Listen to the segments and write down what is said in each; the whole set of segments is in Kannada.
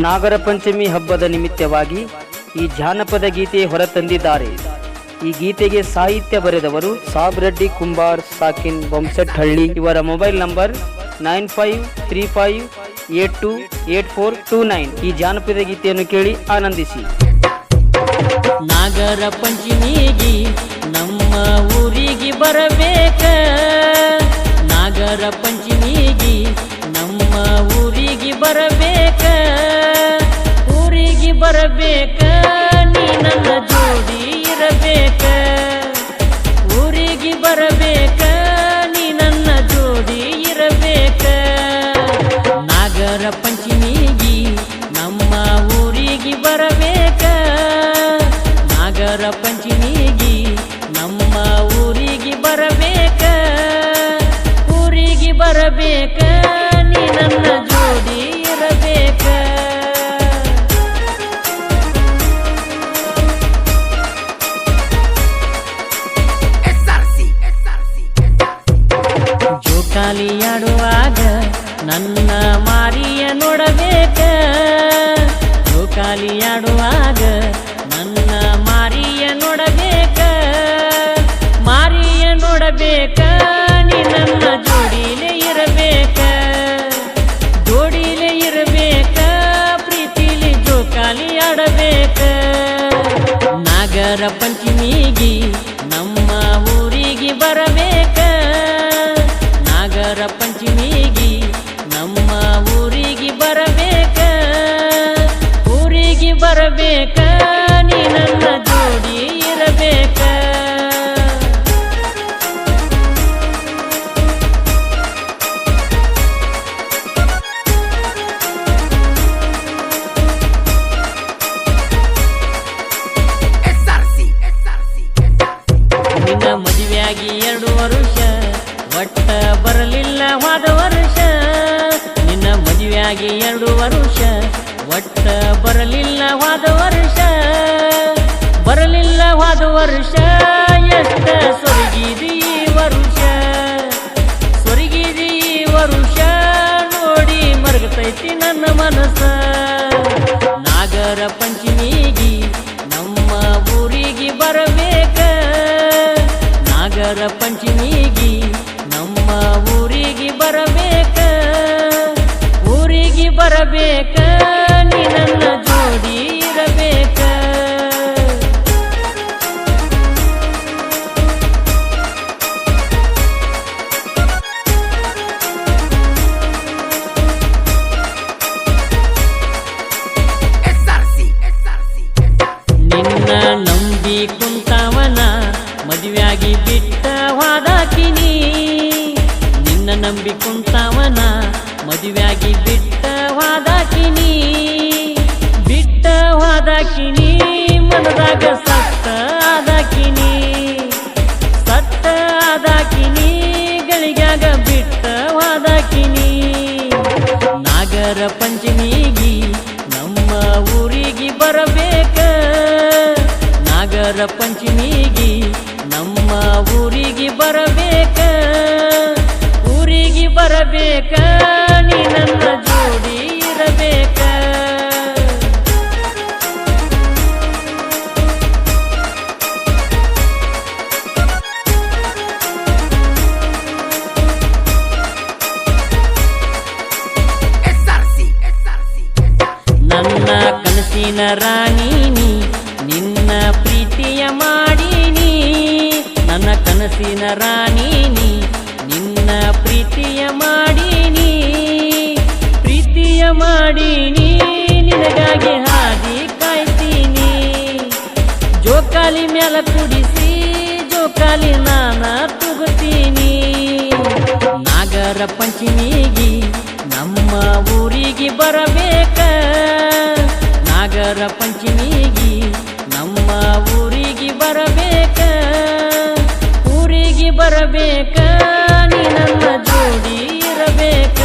ನಾಗರ ಪಂಚಮಿ ಹಬ್ಬದ ನಿಮಿತ್ತವಾಗಿ ಈ ಜಾನಪದ ಗೀತೆ ಹೊರತಂದಿದ್ದಾರೆ. ಈ ಗೀತೆಗೆ ಸಾಹಿತ್ಯ ಬರೆದವರು ಸಾಬ್ ರೆಡ್ಡಿ ಕುಂಬಾರ್ ಸಾಕಿನ್ ಬೊಮ್ಸೆಟ್ಹಳ್ಳಿ. ಇವರ ಮೊಬೈಲ್ ನಂಬರ್ 9535828429. ಈ ಜಾನಪದ ಗೀತೆಯನ್ನು ಕೇಳಿ ಆನಂದಿಸಿ. ನಾಗರ ಪಂಚಮಿಗೆ ನಮ್ಮ ಊರಿಗೆ ಬರಬೇಕ, ನಾಗರ ಪಂಚಮಿಗೆ ನಮ್ಮ ಊರಿಗೆ ಬರಬೇಕ, ಊರಿಗೆ ಬರಬೇಕ ನೀ ನನ್ನ ಜೋಡಿ ಇರಬೇಕ, ಊರಿಗೆ ಬರಬೇಕ ನೀ ನನ್ನ ಜೋಡಿ ಇರಬೇಕ. ನಾಗರ ಪಂಚಮಿಗೆ ನಮ್ಮ ಊರಿಗೆ ಬರಬೇಕ, ನಾಗರ ಪಂಚಮಿಗೆ ನಮ್ಮ ಊರಿಗೆ ಬರಬೇಕ, ಊರಿಗೆ ಬರಬೇಕ ನೀ ನನ್ನ ಜೋಡಿ ಇರಬೇಕ. ಜೋಕಾಲಿ ಆಡುವಾಗ ನನ್ನ ಮಾರಿಯ ನೋಡಬೇಕ, ಜೋಕಾಲಿ ಆಡುವಾಗ ನನ್ನ ಮಾರಿಯ ನೋಡಬೇಕ, ಮಾರಿಯ ನೋಡಬೇಕ ನೀ ನನ್ನ ಜೋಡಿಲೇ ಇರಬೇಕ, ಜೋಡಿಲೇ ಇರಬೇಕ, ಪ್ರೀತಿಲಿ ಜೋಕಾಲಿ ಆಡಬೇಕ. ನಾಗರ ಪಂಚಮಿಗೆ ನಮ್ಮ ಊರಿಗೆ ಬರಬೇಕ, ನಾಗರ ಪಂಚಮಿಗೆ ನಮ್ಮ ಊರಿಗೆ ಬರಬೇಕ, ಊರಿಗೆ ಬರಬೇಕ ನೀ ನನ್ನ ಜೋಡಿ ಇರಬೇಕ. ನಿನ್ನ ಮದುವೆಯಾಗಿ 2 ವರುಷ ಒಟ್ಟ ಬರಲಿಲ್ಲ ಹೋದ ವರ್ಷ, ನಿನ್ನ ಮದುವೆಯಾಗಿ 2 ವರುಷ ಒಟ್ಟ ಬರಲಿಲ್ಲ ಹೋದ ವರ್ಷ, ಬರಲಿಲ್ಲ ಹೋದ ವರ್ಷ ಎಷ್ಟ ಸೊರಗಿದಿ ಈ ವರುಷ, ಸೊರಗಿದಿ ಈ ವರುಷ ನೋಡಿ ಮರಗತೈತಿ ನನ್ನ ಮನಸ್ಸ. ನಾಗರ ಪಂಚಮಿಗೆ ನಮ್ಮ ಊರಿಗೆ ಬರಬೇಕ, ನಾಗರ ಪಂಚಮಿಗೆ ನಮ್ಮ ಊರಿಗೆ ಬರಬೇಕ, ಊರಿಗೆ ಬರಬೇಕ ನೀ ನನ್ನ ಜೋಡಿ ಇರಬೇಕ. ನಿನ್ನ ನಂಬಿ ಕುಂತವನ ಮದುವೆಯಾಗಿ ಬಿಟ್ಟ ಹೋದಾಕಿನಿ, ನಿನ್ನ ನಂಬಿ ಕುಂತವನ ಮದುವೆಯಾಗಿ ಬಿಟ್ಟ ಹೋದಾಕಿನಿ, ಬಿಟ್ಟ ಹೋದಾಕಿನಿ ಮನದಾಗ ಸತ್ತ ಆದಾಕಿನಿ, ಸತ್ತ ಆದಾಕಿನಿ ಗಳಿಗ್ಯಾಗ ಬಿಟ್ಟ ಹೋದಾಕಿನಿ. ನಾಗರ ಪಂಚಮಿಗೆ ನಮ್ಮ ಊರಿಗೆ ಬರಬೇಕ, ನಾಗರ ಪಂಚಮಿಗೆ ನಮ್ಮ ಊರಿಗೆ ಬರಬೇಕ, ಊರಿಗೆ ಬರಬೇಕ ನೀ ನನ್ನ ಜೋಡಿ ಇರಬೇಕ. ನನ್ನ ಕನಸಿನ ರಾಣಿನಿ ನಿನ್ನ ಪ್ರೀತಿಯ ಮಾಡೀನಿ, ನನ್ನ ಕನಸಿನ ರಾಣಿನಿ ನಿನ್ನ ಪ್ರೀತಿಯ ಮಾಡೀನಿ, ಪ್ರೀತಿಯ ಮಾಡೀನಿ ನಿನಗಾಗಿ ಹಾದಿ ಕಾಯ್ತೀನಿ, ಜೋಕಾಲಿ ಮ್ಯಾಲ ಕುಡಿಸಿ ಜೋಕಾಲಿ ನಾನ ತುಗುತ್ತೀನಿ. ನಾಗರ ಪಂಚಮಿಗೆ ನಮ್ಮ ಊರಿಗೆ ಬರಬೇಕ, ನಾಗರ ಪಂಚಮಿಗೆ ನಮ್ಮ ಊರಿಗೆ ಬರಬೇಕ, ಊರಿಗೆ ಬರಬೇಕ ನೀ ನನ್ನ ಜೋಡಿ ಇರಬೇಕ.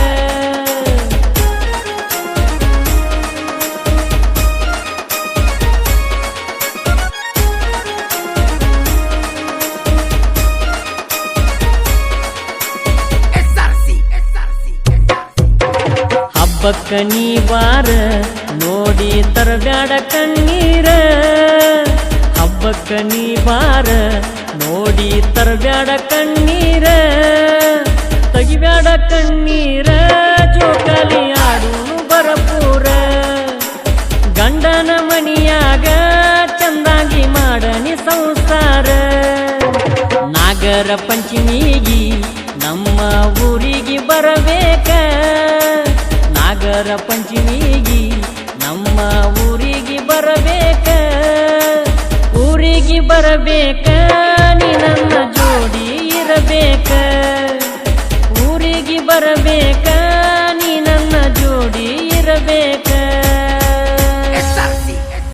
ಹಬ್ಬಕ್ಕ ನೀ ಬಾರ ನೋಡಿ ತರಬ್ಯಾಡ ಕಣ್ಣೀರ ಹಬ್ಬಕ್ಕ ನೀ ಬಾರ ನೋಡಿ ತರಬ್ಯಾಡ ಕಣ್ಣೀರ ತೆಗಿಬ್ಯಾಡ ಕಣ್ಣೀರ ಜೋಕಾಲಿ ಆಡು ಬರಪೂರ ಗಂಡನ ಮನಿಯಾಗ ಚಂದಾಗಿ ಮಾಡನಿ ಸಂಸಾರ ನಾಗರ ಪಂಚಮಿಗಿ ನಮ್ಮ ಊರಿಗೆ ಬರಬೇಕ ನಾಗರ ಪಂಚಮಿಗಿ ನಮ್ಮ ಊರಿಗೆ ಬರಬೇಕ ಊರಿಗೆ ಬರಬೇಕ